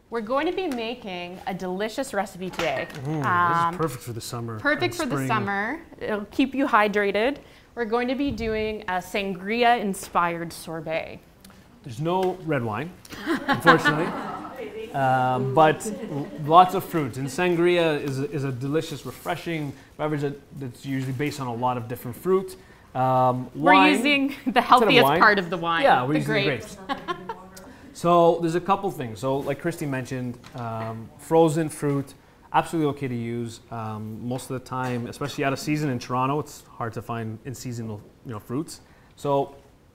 We're going to be making a delicious recipe today. This is perfect for the summer. Perfect for the summer. It'll keep you hydrated. We're going to be doing a sangria-inspired sorbet. There's no red wine, unfortunately, but lots of fruits. And sangria is a delicious, refreshing beverage that's usually based on a lot of different fruit. We're using the healthiest part of the wine, yeah, we're using the grapes. So there's a couple things. So like Christy mentioned, frozen fruit, absolutely okay to use. Most of the time, especially out of season in Toronto, it's hard to find in-seasonal fruits. So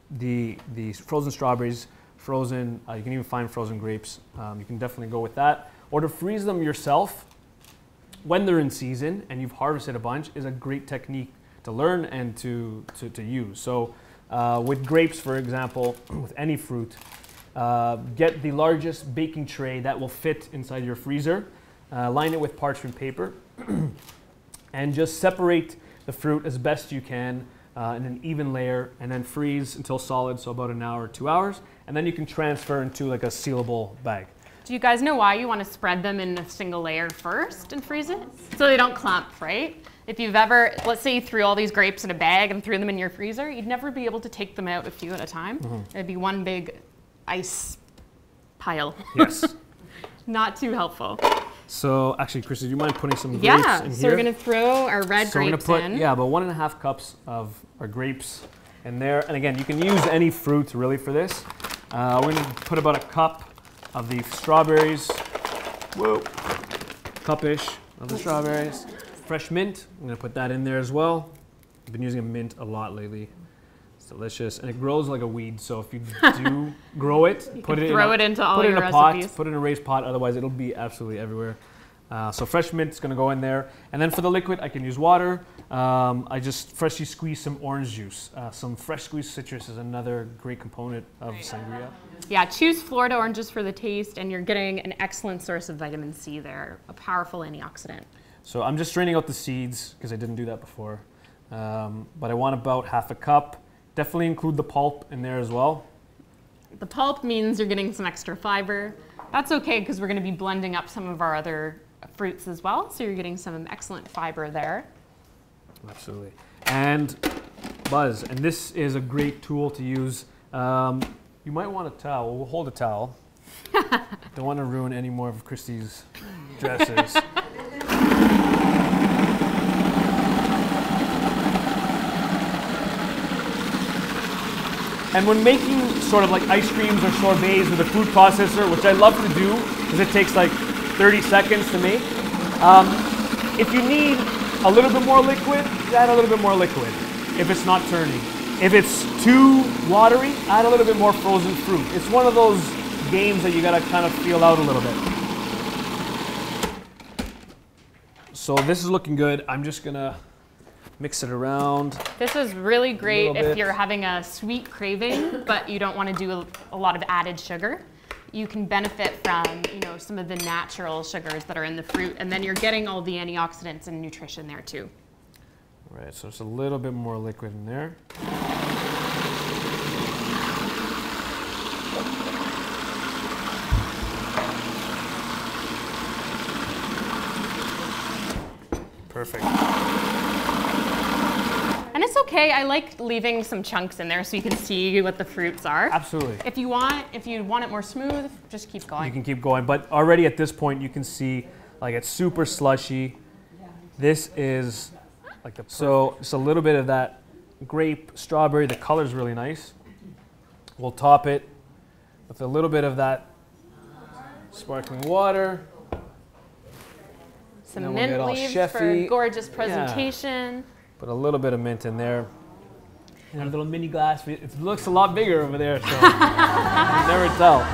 the frozen strawberries, frozen, you can even find frozen grapes. You can definitely go with that. Or to freeze them yourself when they're in season and you've harvested a bunch is a great technique to learn and to use. So with grapes, for example, with any fruit, get the largest baking tray that will fit inside your freezer, line it with parchment paper, and just separate the fruit as best you can in an even layer, and then freeze until solid, so about an hour or 2 hours, and then you can transfer into like a sealable bag. Do you guys know why you want to spread them in a single layer first and freeze it? So they don't clump, right? If you've ever, let's say you threw all these grapes in a bag and threw them in your freezer, you'd never be able to take them out a few at a time. It'd be one big ice pile. Yes. Not too helpful. So actually, Christy, do you mind putting some grapes in here? Yeah, so we're gonna throw our red grapes in. So we're gonna put, yeah, about 1.5 cups of our grapes in there. And again, you can use any fruit really for this. We're gonna put about a cup of the strawberries. Whoa. Cup-ish of the strawberries. Fresh mint, I'm gonna put that in there as well. I've been using a mint a lot lately. It's delicious, and it grows like a weed, so if you do grow it, put it into all your recipes. Put it in a raised pot, otherwise it'll be absolutely everywhere. So fresh mint is gonna go in there. And then for the liquid, I can use water. I just freshly squeezed some orange juice. Some fresh squeezed citrus is another great component of sangria. Yeah, choose Florida oranges for the taste, and you're getting an excellent source of vitamin C there, a powerful antioxidant. So I'm just straining out the seeds because I didn't do that before. But I want about 1/2 cup. Definitely include the pulp in there as well. The pulp means you're getting some extra fiber. That's okay because we're going to be blending up some of our other fruits as well. So you're getting some excellent fiber there. Absolutely. And buzz. And this is a great tool to use. You might want a towel. We'll hold a towel. Don't want to ruin any more of Christy's dresses. And when making sort of like ice creams or sorbets with a food processor, which I love to do because it takes like 30 seconds to make, if you need a little bit more liquid, add a little bit more liquid if it's not turning. If it's too watery, add a little bit more frozen fruit. It's one of those games that you gotta kind of feel out a little bit. So this is looking good. I'm just gonna mix it around. This is really great if you're having a sweet craving, but you don't want to do a lot of added sugar. You can benefit from, some of the natural sugars that are in the fruit, and then you're getting all the antioxidants and nutrition there too. All right, so it's a little bit more liquid in there. Perfect. And it's okay, I like leaving some chunks in there so you can see what the fruits are. Absolutely. If you want it more smooth, just keep going. You can keep going, but already at this point you can see like it's super slushy. This is like so it's a little bit of that grape, strawberry, the color's really nice. We'll top it with a little bit of that sparkling water. Some mint leaves for gorgeous presentation. Yeah. Put a little bit of mint in there. And a little mini glass. It looks a lot bigger over there, so you can never tell.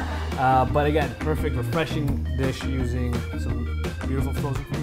But again, perfect, refreshing dish using some beautiful frozen fruit.